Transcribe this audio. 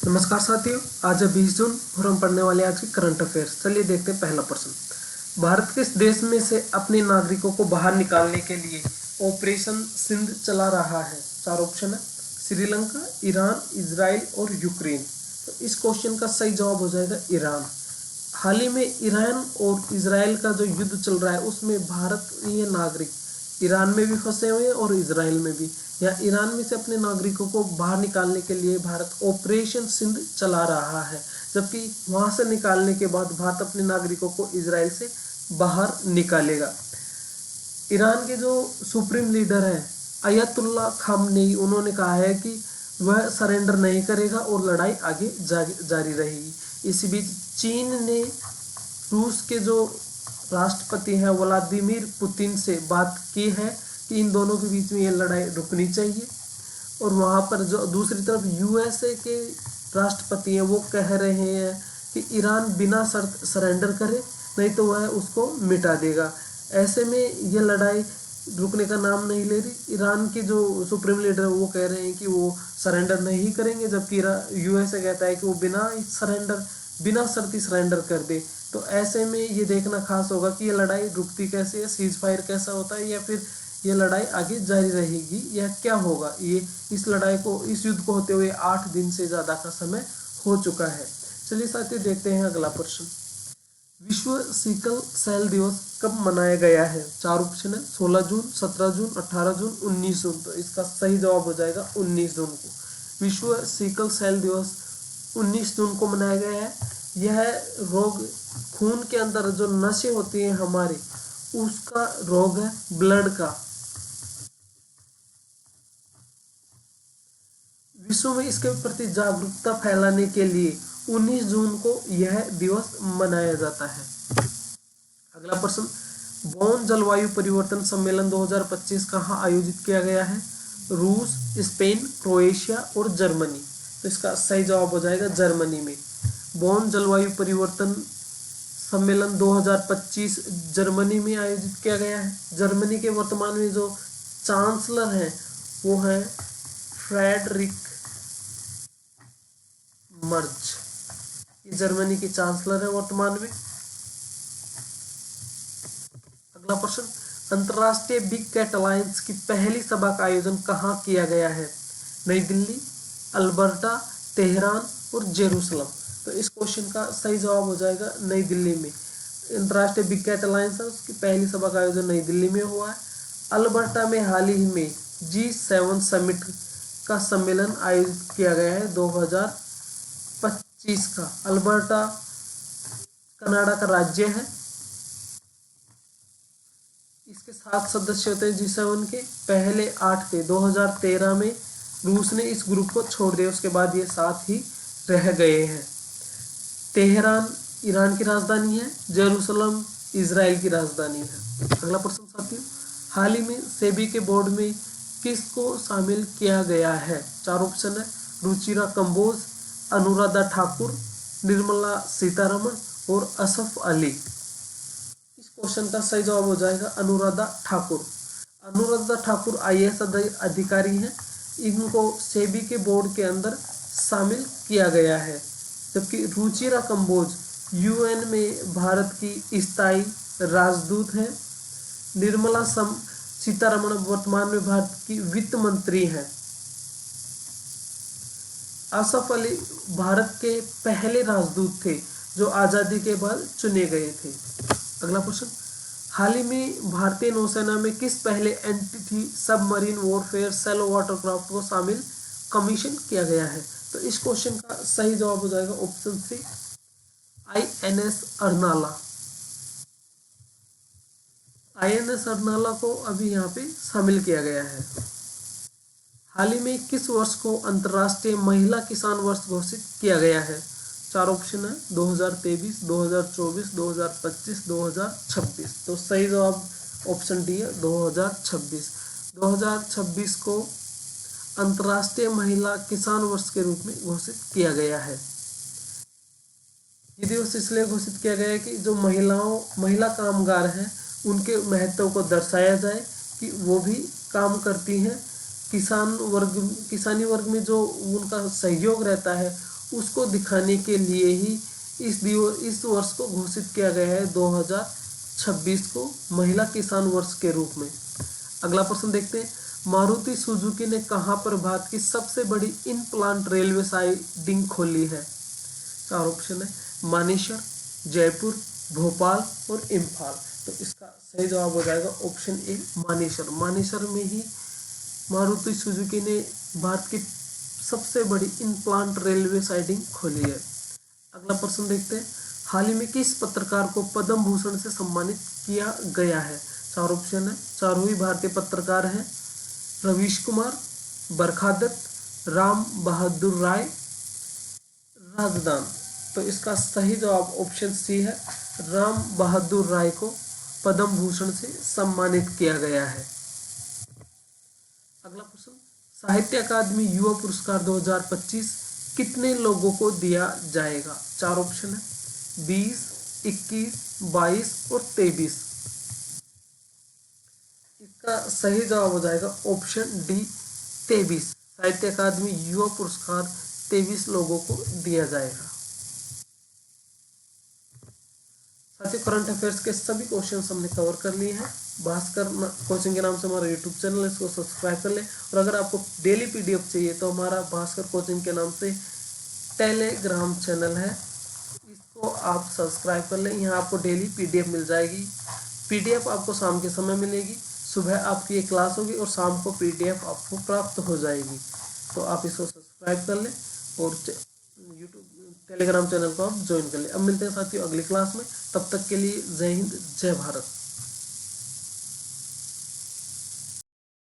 नमस्कार साथियों, आज है 20 जून और हम पढ़ने वाले आज के करंट अफेयर्स। चलिए देखते हैं पहला प्रश्न। भारत किस देश में से अपने नागरिकों को बाहर निकालने के लिए ऑपरेशन सिंध चला रहा है? चार ऑप्शन है: श्रीलंका, ईरान, इजराइल और यूक्रेन। तो इस क्वेश्चन का सही जवाब हो जाएगा ईरान। हाल ही में ईरान और इजराइल का जो युद्ध चल रहा है उसमें भारतीय नागरिक ईरान में भी फंसे हुए हैं और इजराइल में भी। या ईरान में से अपने नागरिकों को बाहर निकालने के लिए भारत ऑपरेशन सिंध चला रहा है, जबकि वहां से निकालने के बाद भारत अपने नागरिकों को इजराइल से बाहर निकालेगा। ईरान के जो सुप्रीम लीडर है अयतुल्ला खामनेई, उन्होंने कहा है कि वह सरेंडर नहीं करेगा और लड़ाई आगे जारी रहेगी। इसी बीच चीन ने रूस के जो राष्ट्रपति हैं व्लादिमीर पुतिन से बात की है कि इन दोनों के बीच में ये लड़ाई रुकनी चाहिए। और वहाँ पर जो दूसरी तरफ यूएसए के राष्ट्रपति हैं वो कह रहे हैं कि ईरान बिना शर्त सरेंडर करे, नहीं तो वह उसको मिटा देगा। ऐसे में ये लड़ाई रुकने का नाम नहीं ले रही। ईरान के जो सुप्रीम लीडर वो कह रहे हैं कि वो सरेंडर नहीं करेंगे, जबकि यूएसए कहता है कि वो बिना शर्ती सरेंडर कर दे। तो ऐसे में ये देखना खास होगा कि ये लड़ाई रुकती कैसे है, सीज फायर कैसा होता है, या फिर ये लड़ाई आगे जारी रहेगी या क्या होगा। ये इस युद्ध को होते हुए 8 दिन से ज़्यादा का समय हो चुका है। चलिए साथियों देखते हैं अगला प्रश्न। विश्व सिकल सेल दिवस कब मनाया गया है? चार ऑप्शन है: 16 जून, 17 जून, 18 जून, 19 जून। तो इसका सही जवाब हो जाएगा 19 जून को। विश्व सिकल सेल दिवस 19 जून को मनाया गया है। यह रोग खून के अंदर जो नसें होती हैं हमारे, उसका रोग है, ब्लड का। विश्व में इसके प्रति जागरूकता फैलाने के लिए 19 जून को यह दिवस मनाया जाता है। अगला प्रश्न। बोन जलवायु परिवर्तन सम्मेलन 2025 कहाँ आयोजित किया गया है? रूस, स्पेन, क्रोएशिया और जर्मनी। तो इसका सही जवाब हो जाएगा जर्मनी में। बोन जलवायु परिवर्तन सम्मेलन 2025 जर्मनी में आयोजित किया गया है। जर्मनी के वर्तमान में जो चांसलर हैं वो है फ्रेडरिक मर्ज। ये जर्मनी के चांसलर है वर्तमान में। अगला प्रश्न। अंतरराष्ट्रीय बिग कैट अलायंस की पहली सभा का आयोजन कहाँ किया गया है? नई दिल्ली, अल्बर्टा, तेहरान और जेरूसलम। तो इस क्वेश्चन का सही जवाब हो जाएगा नई दिल्ली में। अंतरराष्ट्रीय बिग कैट अलायंस है उसकी पहली सभा का आयोजन नई दिल्ली में हुआ है। अल्बर्टा में हाल ही में G7 समिट का सम्मेलन आयोजित किया गया है 2025 का। अल्बर्टा कनाडा का राज्य है। इसके 7 सदस्य होते हैं G7 के। पहले 8 थे, 2013 में रूस ने इस ग्रुप को छोड़ दिया, उसके बाद ये 7 ही रह गए हैं। तेहरान ईरान की राजधानी है, जेरूसलम इजराइल की राजधानी है। अगला प्रश्न साथियों। हाल ही में सेबी के बोर्ड में किसको शामिल किया गया है? चार ऑप्शन है: रुचिरा कंबोज, अनुराधा ठाकुर, निर्मला सीतारमण और असफ अली। इस क्वेश्चन का सही जवाब हो जाएगा अनुराधा ठाकुर। अनुराधा ठाकुर IAS अधिकारी हैं। इनको सेबी के बोर्ड के अंदर शामिल किया गया है। जबकि रुचिरा कंबोज UN में भारत की स्थायी राजदूत है। निर्मला सीतारमण वर्तमान में भारत की वित्त मंत्री हैं। असफ अली भारत के पहले राजदूत थे जो आज़ादी के बाद चुने गए थे। अगला प्रश्न। हाल ही में भारतीय नौसेना में किस पहले एंटी सबमरीन वॉरफेयर सेलो वाटरक्राफ्ट को शामिल कमीशन किया गया है? तो इस क्वेश्चन का सही जवाब हो जाएगा option C, INS Arnala. INS Arnala को अभी यहाँ पे शामिल किया गया है। हाल ही में किस वर्ष को अंतर्राष्ट्रीय महिला किसान वर्ष घोषित किया गया है? चार ऑप्शन है: 2023, 2024, 2025, 2026। तो सही जवाब ऑप्शन डी है 2026। 2026 को अंतर्राष्ट्रीय महिला किसान वर्ष के रूप में घोषित किया गया है। ये दिवस इसलिए घोषित किया गया है कि जो महिला कामगार हैं उनके महत्व को दर्शाया जाए कि वो भी काम करती हैं। किसानी वर्ग में जो उनका सहयोग रहता है उसको दिखाने के लिए ही इस वर्ष को घोषित किया गया है 2026 को महिला किसान वर्ष के रूप में। अगला प्रश्न देखते हैं, मारुति सुजुकी ने कहां पर भारत की सबसे बड़ी इन प्लांट रेलवे साइडिंग खोली है? 4 ऑप्शन है, मानेसर, जयपुर, भोपाल और इम्फाल। तो इसका सही जवाब हो जाएगा ऑप्शन ए, मानेसर। मानेसर में ही मारुति सुजुकी ने भारत की सबसे बड़ी इन प्लांट रेलवे साइडिंग खोली है। अगला प्रश्न देखते हैं, हाल ही में किस पत्रकार को पद्म भूषण से सम्मानित किया गया है? 4 ऑप्शन है, चारों ही भारतीय पत्रकार हैं, रवीश कुमार, बरखा दत्त, राम बहादुर राय, राजदान। तो इसका सही जवाब ऑप्शन सी है, राम बहादुर राय को पद्म भूषण से सम्मानित किया गया है। अगला प्रश्न, साहित्य अकादमी युवा पुरस्कार 2025 कितने लोगों को दिया जाएगा? 4 ऑप्शन है, 20, 21, 22 और 23। इसका सही जवाब हो जाएगा ऑप्शन डी, 23। साहित्य अकादमी युवा पुरस्कार 23 लोगों को दिया जाएगा। साथियों, करंट अफेयर्स के सभी क्वेश्चंस हमने कवर कर लिए हैं। भास्कर कोचिंग के नाम से हमारा यूट्यूब चैनल है, इसको सब्सक्राइब कर लें। और अगर आपको डेली पीडीएफ चाहिए तो हमारा भास्कर कोचिंग के नाम से टेलीग्राम चैनल है, इसको आप सब्सक्राइब कर लें। यहाँ आपको डेली पीडीएफ मिल जाएगी। पीडीएफ आपको शाम के समय मिलेगी, सुबह आपकी एक क्लास होगी और शाम को पीडीएफ आपको प्राप्त हो जाएगी। तो आप इसको सब्सक्राइब कर लें और यूट्यूब टेलीग्राम चैनल को आप ज्वाइन कर लें। अब मिलते हैं साथियों अगली क्लास में, तब तक के लिए जय हिंद, जय भारत।